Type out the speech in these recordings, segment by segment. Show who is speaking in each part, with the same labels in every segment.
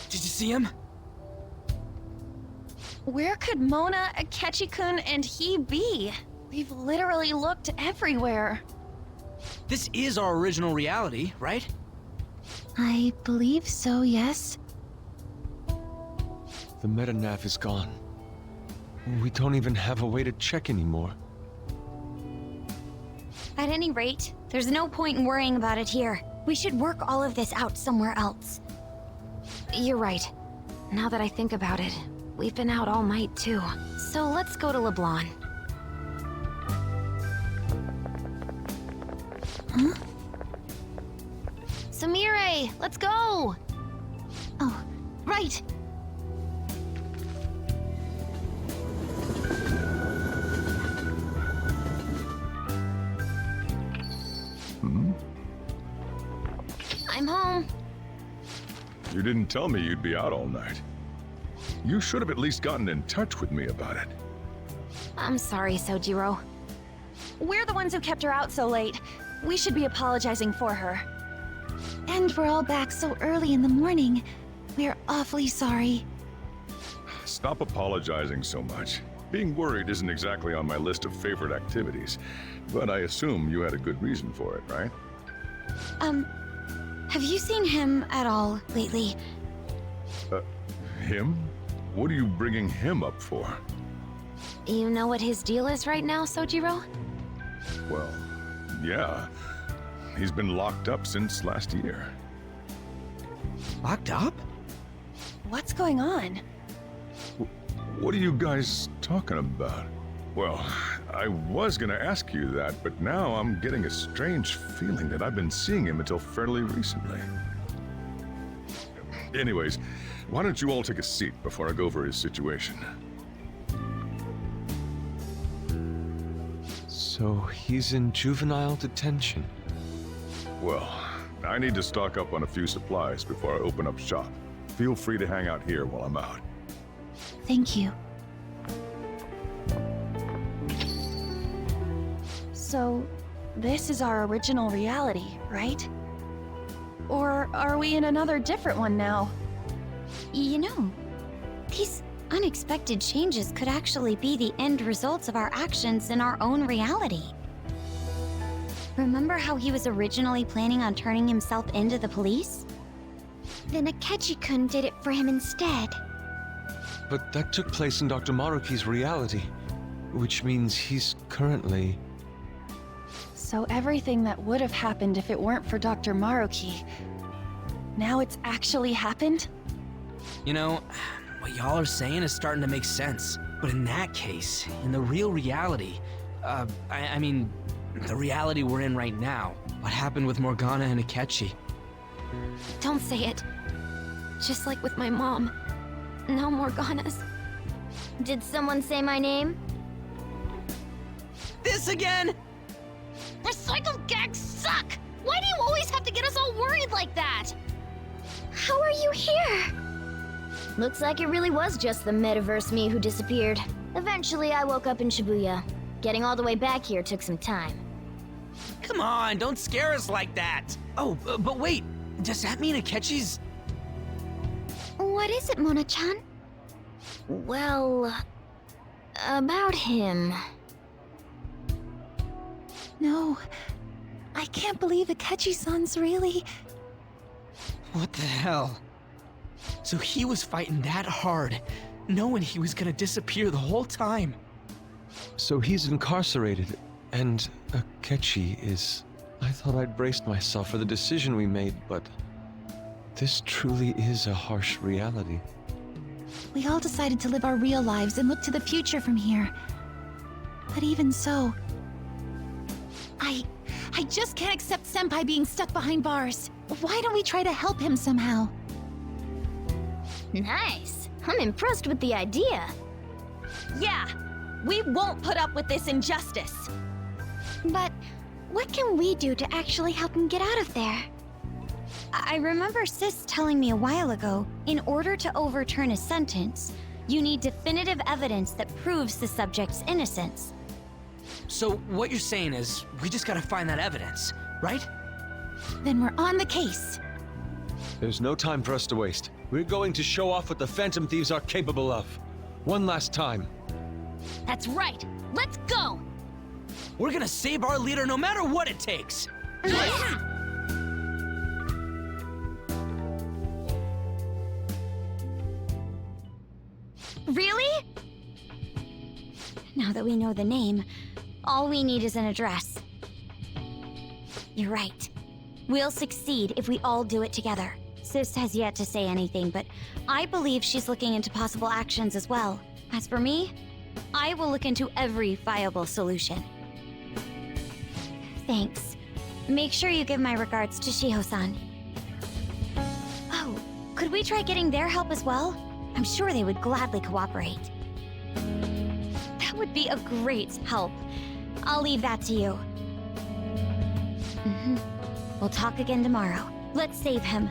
Speaker 1: Did you see him?
Speaker 2: Where could Mona, Akechi-kun, and he be? We've literally looked everywhere.
Speaker 1: This is our original reality, right?
Speaker 2: I believe so, yes.
Speaker 3: The metanav is gone. We don't even have a way to check anymore.
Speaker 4: At any rate, there's no point in worrying about it here. We should work all of this out somewhere else. You're right. Now that I think about it, we've been out all night too. So let's go to LeBlanc.
Speaker 2: Huh?
Speaker 4: Samire, let's go!
Speaker 2: Oh, right.
Speaker 4: I'm home.
Speaker 5: You didn't tell me you'd be out all night. You should have at least gotten in touch with me about it.
Speaker 4: I'm sorry, Sojiro.
Speaker 2: We're the ones who kept her out so late. We should be apologizing for her. And we're all back so early in the morning. We're awfully sorry.
Speaker 5: Stop apologizing so much. Being worried isn't exactly on my list of favorite activities, but I assume you had a good reason for it, right?
Speaker 4: Have you seen him at all lately?
Speaker 5: Him? What are you bringing him up for?
Speaker 4: You know what his deal is right now, Sojiro?
Speaker 5: Well, yeah. He's been locked up since last year.
Speaker 1: Locked up?
Speaker 2: What's going on?
Speaker 5: What are you guys talking about? Well, I was gonna ask you that, but now I'm getting a strange feeling that I've been seeing him until fairly recently. Anyways, why don't you all take a seat before I go over his situation?
Speaker 3: So he's in juvenile detention.
Speaker 5: Well, I need to stock up on a few supplies before I open up shop. Feel free to hang out here while I'm out.
Speaker 2: Thank you. So, this is our original reality, right? Or are we in another different one now?
Speaker 4: You know, these unexpected changes could actually be the end results of our actions in our own reality. Remember how he was originally planning on turning himself into the police? Then Akechi-kun did it for him instead.
Speaker 3: But that took place in Dr. Maruki's reality, which means he's currently...
Speaker 2: So everything that would have happened if it weren't for Dr. Maruki, now it's actually happened?
Speaker 1: You know, what y'all are saying is starting to make sense. But in that case, in the real reality, I mean, the reality we're in right now, what happened with Morgana and Akechi?
Speaker 4: Don't say it. Just like with my mom. No Morganas. Did someone say my name?
Speaker 1: This again?
Speaker 4: Recycled gags suck! Why do you always have to get us all worried like that? How are you here? Looks like it really was just the metaverse me who disappeared. Eventually, I woke up in Shibuya. Getting all the way back here took some time.
Speaker 1: Come on, don't scare us like that. Oh, but wait, does that mean Akechi's...
Speaker 4: What is it, Mona-chan? Well, about him.
Speaker 2: No, I can't believe Akechi-san's really...
Speaker 1: What the hell? So he was fighting that hard, knowing he was gonna disappear the whole time.
Speaker 3: So he's incarcerated, and Akechi is... I thought I'd braced myself for the decision we made, but... This truly is a harsh reality.
Speaker 2: We all decided to live our real lives and look to the future from here. But even so... I just can't accept Senpai being stuck behind bars. Why don't we try to help him somehow?
Speaker 4: Nice. I'm impressed with the idea.
Speaker 2: Yeah, we won't put up with this injustice.
Speaker 4: But what can we do to actually help him get out of there? I remember Sis telling me a while ago, in order to overturn a sentence, you need definitive evidence that proves the subject's innocence.
Speaker 1: So what you're saying is, we just gotta find that evidence, right?
Speaker 2: Then we're on the case.
Speaker 3: There's no time for us to waste. We're going to show off what the Phantom Thieves are capable of. One last time.
Speaker 4: That's right. Let's go!
Speaker 1: We're gonna save our leader no matter what it takes.
Speaker 2: Really? Now that we know the name, all we need is an address. You're right. We'll succeed if we all do it together. Sis has yet to say anything, but I believe she's looking into possible actions as well. As for me, I will look into every viable solution. Thanks. Make sure you give my regards to Shiho-san. Oh, could we try getting their help as well? I'm sure they would gladly cooperate. That would be a great help. I'll leave that to you. We'll talk again tomorrow. Let's save him,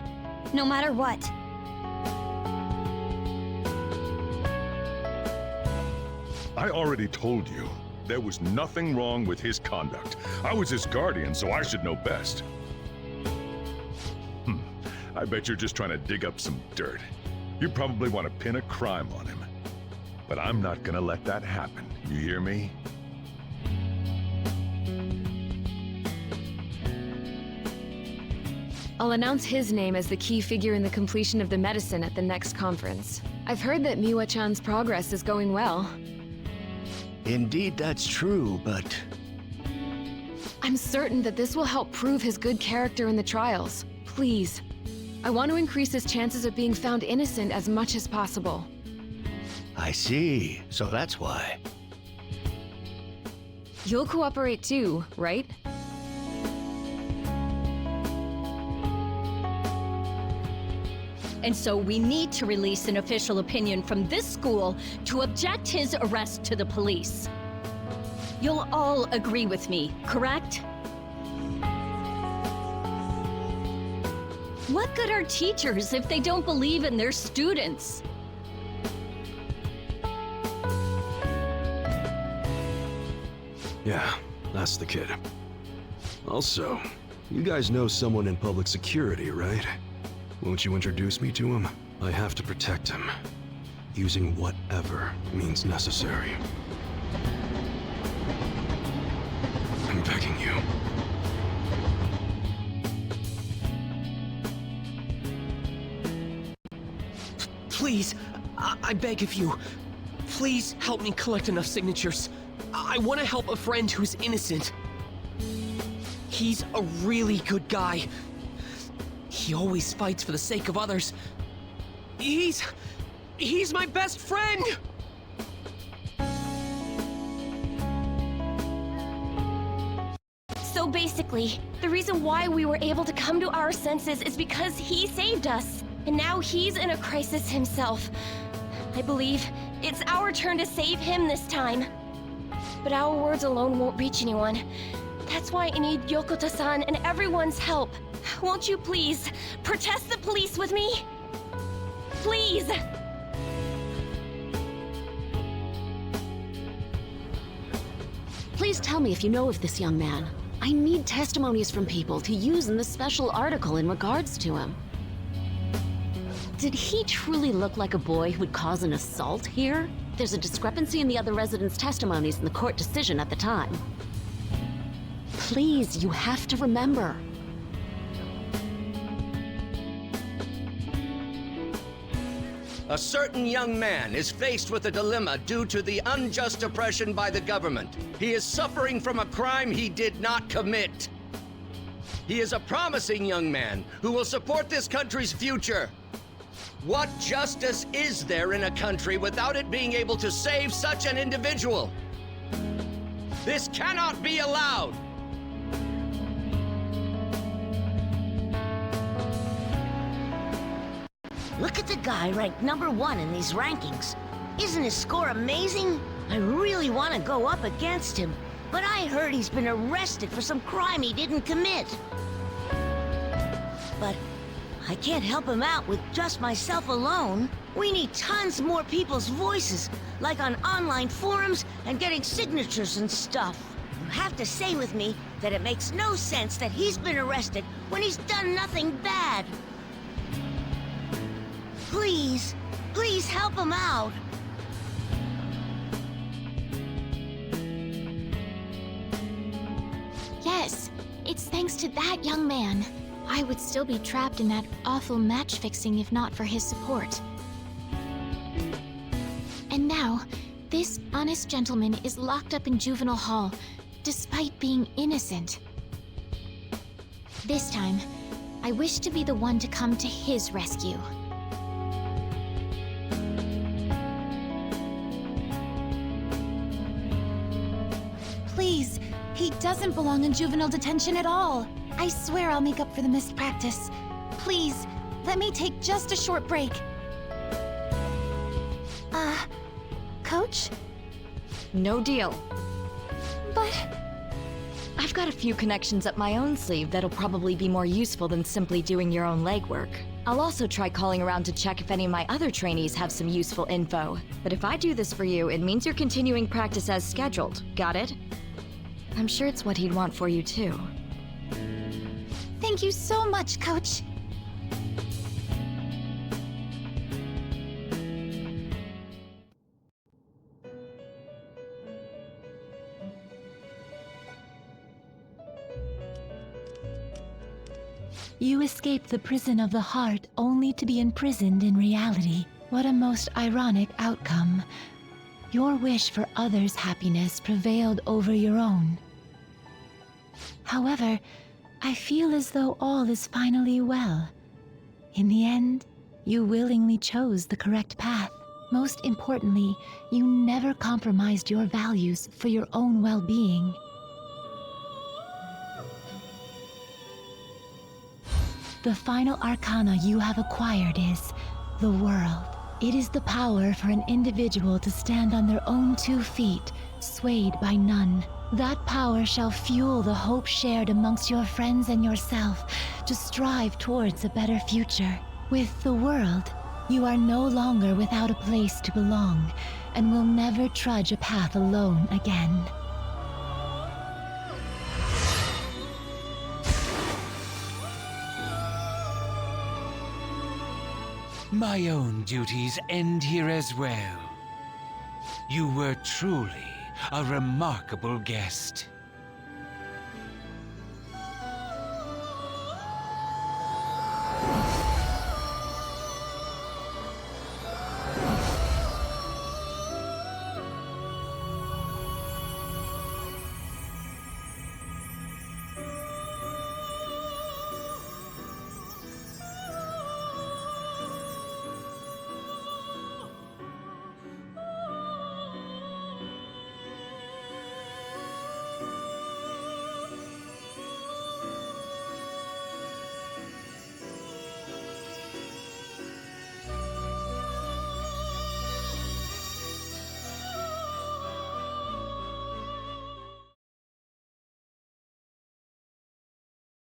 Speaker 2: no matter what.
Speaker 5: I already told you. There was nothing wrong with his conduct. I was his guardian, so I should know best. I bet you're just trying to dig up some dirt. You probably want to pin a crime on him. But I'm not gonna let that happen. You hear me?
Speaker 6: I'll announce his name as the key figure in the completion of the medicine at the next conference. I've heard that Miwa-chan's progress is going well.
Speaker 7: Indeed, that's true, but
Speaker 6: I'm certain that this will help prove his good character in the trials. Please. I want to increase his chances of being found innocent as much as possible.
Speaker 7: I see. So that's why.
Speaker 6: You'll cooperate too, right?
Speaker 8: And so we need to release an official opinion from this school to object his arrest to the police. You'll all agree with me, correct? What good are teachers if they don't believe in their students?
Speaker 9: Yeah, that's the kid. Also, you guys know someone in public security, right? Won't you introduce me to him? I have to protect him, using whatever means necessary. I'm begging you.
Speaker 10: Please, I beg of you. Please help me collect enough signatures. I want to help a friend who's innocent. He's a really good guy. He always fights for the sake of others. He's my best friend!
Speaker 2: So basically, the reason why we were able to come to our senses is because he saved us. And now he's in a crisis himself. I believe it's our turn to save him this time. But our words alone won't reach anyone. That's why I need Yokota-san and everyone's help. Won't you please protest the police with me? Please!
Speaker 11: Please tell me if you know of this young man. I need testimonies from people to use in the special article in regards to him. Did he truly look like a boy who would cause an assault here? There's a discrepancy in the other residents' testimonies in the court decision at the time. Please, you have to remember.
Speaker 12: A certain young man is faced with a dilemma due to the unjust oppression by the government. He is suffering from a crime he did not commit. He is a promising young man who will support this country's future. What justice is there in a country without it being able to save such an individual? This cannot be allowed!
Speaker 13: Look at the guy ranked #1 in these rankings. Isn't his score amazing? I really want to go up against him, but I heard he's been arrested for some crime he didn't commit. But I can't help him out with just myself alone. We need tons more people's voices, like on online forums and getting signatures and stuff. You have to say with me that it makes no sense that he's been arrested when he's done nothing bad. Please, please help him out.
Speaker 4: Yes, it's thanks to that young man. I would still be trapped in that awful match fixing if not for his support. And now, this honest gentleman is locked up in juvenile hall, despite being innocent. This time, I wish to be the one to come to his rescue.
Speaker 14: Please, he doesn't belong in juvenile detention at all. I swear I'll make up for the missed practice. Please, let me take just a short break. Coach?
Speaker 15: No deal.
Speaker 14: But...
Speaker 15: I've got a few connections up my own sleeve that'll probably be more useful than simply doing your own legwork. I'll also try calling around to check if any of my other trainees have some useful info. But if I do this for you, it means you're continuing practice as scheduled. Got it? I'm sure it's what he'd want for you too.
Speaker 14: Thank you so much, Coach.
Speaker 16: You escaped the prison of the heart only to be imprisoned in reality. What a most ironic outcome. Your wish for others' happiness prevailed over your own. However, I feel as though all is finally well. In the end, you willingly chose the correct path. Most importantly, you never compromised your values for your own well-being. The final arcana you have acquired is the world. It is the power for an individual to stand on their own 2 feet, swayed by none. That power shall fuel the hope shared amongst your friends and yourself to strive towards a better future. With the world, you are no longer without a place to belong, and will never trudge a path alone again.
Speaker 17: My own duties end here as well. You were truly a remarkable guest.